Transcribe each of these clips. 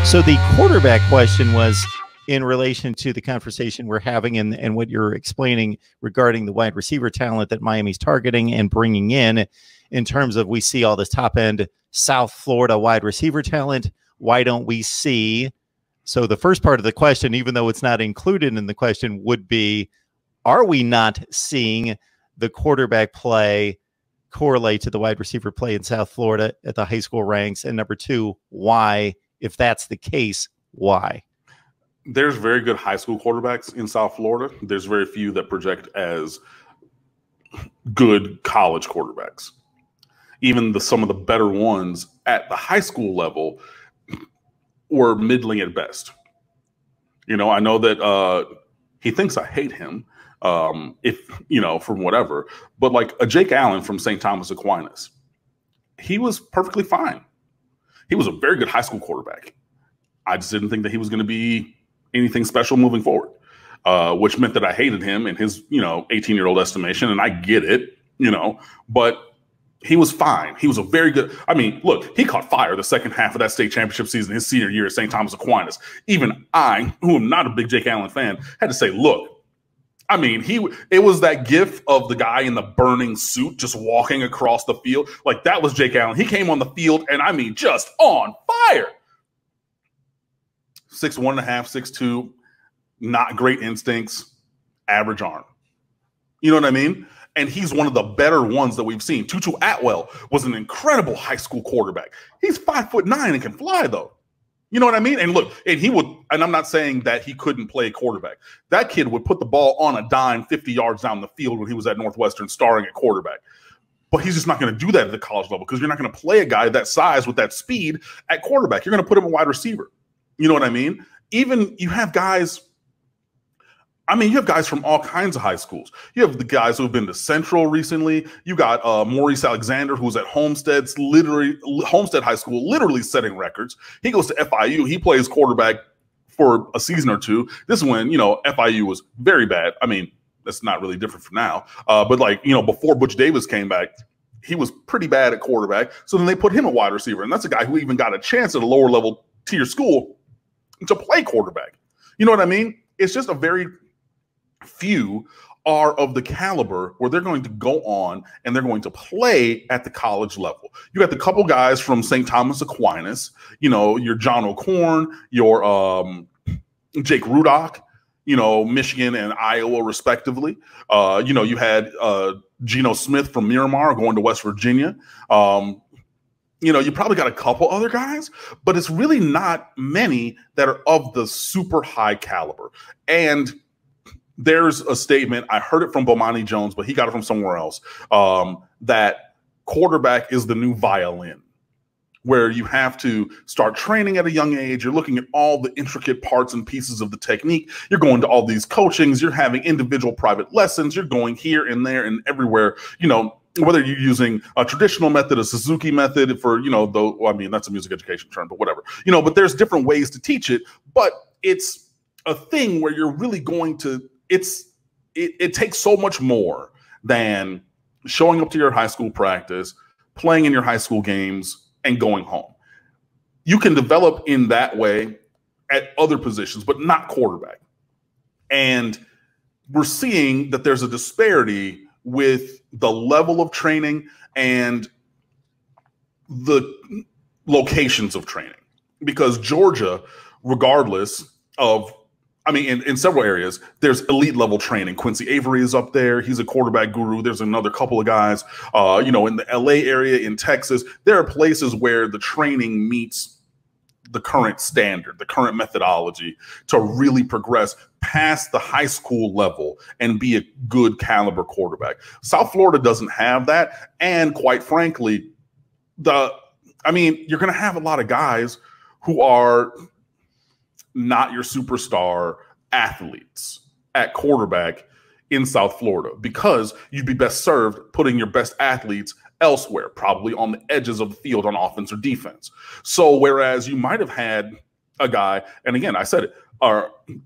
So the quarterback question was in relation to the conversation we're having and what you're explaining regarding the wide receiver talent that Miami's targeting and bringing in terms of we see all this top end South Florida wide receiver talent. Why don't we see? So the first part of the question, even though it's not included in the question, would be, are we not seeing the quarterback play correlate to the wide receiver play in South Florida at the high school ranks? And number two, why? If that's the case, why? There's very good high school quarterbacks in South Florida. There's very few that project as good college quarterbacks. Even some of the better ones at the high school level were middling at best. You know, I know that he thinks I hate him, from whatever. But like a Jake Allen from St. Thomas Aquinas, he was perfectly fine. He was a very good high school quarterback. I just didn't think that he was going to be anything special moving forward, which meant that I hated him in his, 18-year-old estimation. And I get it, but he was fine. He was a very good. I mean, look, he caught fire the second half of that state championship season, his senior year at St. Thomas Aquinas. Even I, who am not a big Jake Allen fan, had to say, look, I mean, it was that gif of the guy in the burning suit just walking across the field. Like, that was Jake Allen. He came on the field, and I mean, just on fire. 6'1.5", 6'2", not great instincts, average arm. You know what I mean? And he's one of the better ones that we've seen. Tutu Atwell was an incredible high school quarterback. He's 5'9" and can fly, though. You know what I mean? And look, and I'm not saying that he couldn't play quarterback. That kid would put the ball on a dime 50 yards down the field when he was at Northwestern starring at quarterback. But he's just not going to do that at the college level because you're not going to play a guy that size with that speed at quarterback. You're going to put him a wide receiver. You know what I mean? Even you have guys. I mean, you have guys from all kinds of high schools. You have the guys who have been to Central recently. You got Maurice Alexander, who's at Homestead High School, literally setting records. He goes to FIU. He plays quarterback for a season or two. This is when, FIU was very bad. I mean, that's not really different from now. But before Butch Davis came back, he was pretty bad at quarterback. So then they put him a wide receiver. And that's a guy who even got a chance at a lower level tier school to play quarterback. You know what I mean? It's just a very few are of the caliber where they're going to go on and they're going to play at the college level. You got the couple guys from St. Thomas Aquinas, your John O'Corn, your Jake Rudock, Michigan and Iowa respectively. You had Geno Smith from Miramar going to West Virginia. You probably got a couple other guys, but it's really not many that are of the super high caliber. And there's a statement, I heard it from Bomani Jones, but he got it from somewhere else, that quarterback is the new violin, where you have to start training at a young age. You're looking at all the intricate parts and pieces of the technique. You're going to all these coachings. You're having individual private lessons. You're going here and there and everywhere, whether you're using a traditional method, a Suzuki method for, that's a music education term, but whatever, but there's different ways to teach it. But it's a thing where you're really going to, it takes so much more than showing up to your high school practice, playing in your high school games, and going home. You can develop in that way at other positions, but not quarterback. And we're seeing that there's a disparity with the level of training and the locations of training. Because Georgia, regardless of, in several areas, there's elite level training. Quincy Avery is up there. He's a quarterback guru. There's another couple of guys, in the LA area, in Texas. There are places where the training meets the current standard, the current methodology to really progress past the high school level and be a good caliber quarterback. South Florida doesn't have that. And quite frankly, you're going to have a lot of guys who are not your superstar athletes at quarterback in South Florida, because you'd be best served putting your best athletes elsewhere, probably on the edges of the field on offense or defense. So whereas you might have had a guy, and again, I said it,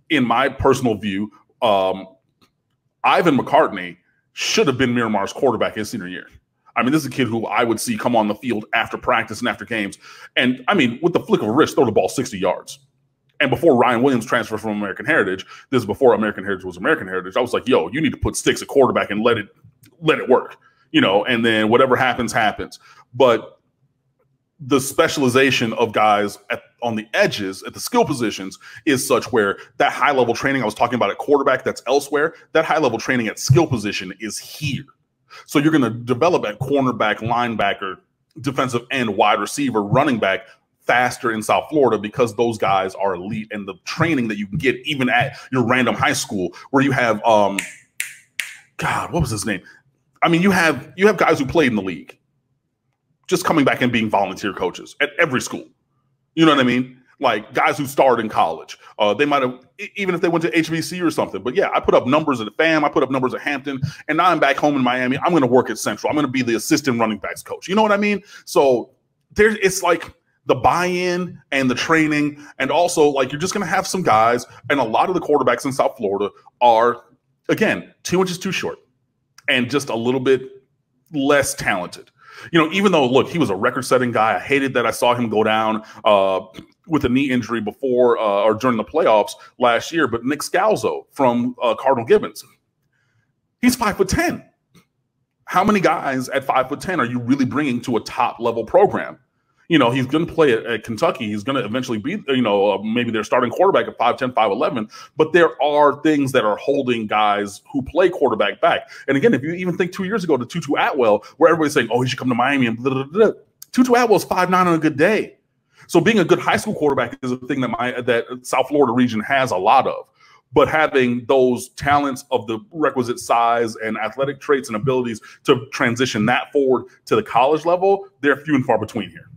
in my personal view, Ivan McCartney should have been Miramar's quarterback his senior year. I mean, this is a kid who I would see come on the field after practice and after games. And I mean, with the flick of a wrist, throw the ball 60 yards. And before Ryan Williams transferred from American Heritage, this is before American Heritage was American Heritage, I was like, yo, you need to put sticks at quarterback and let it work, you know, and then whatever happens, happens. But the specialization of guys on the edges at the skill positions is such where that high-level training I was talking about at quarterback that's elsewhere, that high-level training at skill position is here. So you're going to develop at cornerback, linebacker, defensive end, wide receiver, running back faster in South Florida because those guys are elite, and the training that you can get even at your random high school where you have God, what was his name? I mean, you have guys who played in the league just coming back and being volunteer coaches at every school. You know what I mean? Like guys who started in college. They might have, even if they went to HBC or something. But yeah, I put up numbers at the FAM. I put up numbers at Hampton. And now I'm back home in Miami. I'm going to work at Central. I'm going to be the assistant running backs coach. You know what I mean? So it's like the buy-in and the training. And also like you're just going to have some guys. And a lot of the quarterbacks in South Florida are, again, 2 inches too short and just a little bit less talented. You know, even though, look, he was a record-setting guy. I hated that I saw him go down with a knee injury before or during the playoffs last year. But Nick Scalzo from Cardinal Gibbons, he's 5'10". How many guys at 5'10" are you really bringing to a top-level program? You know, he's going to play at Kentucky. He's going to eventually be, you know, maybe their starting quarterback at 5'10", 5'11". But there are things that are holding guys who play quarterback back. And again, if you even think 2 years ago to Tutu Atwell, where everybody's saying, oh, he should come to Miami and blah, blah, blah. Tutu Atwell's 5'9" on a good day. So being a good high school quarterback is a thing that South Florida region has a lot of. But having those talents of the requisite size and athletic traits and abilities to transition that forward to the college level, they're few and far between here.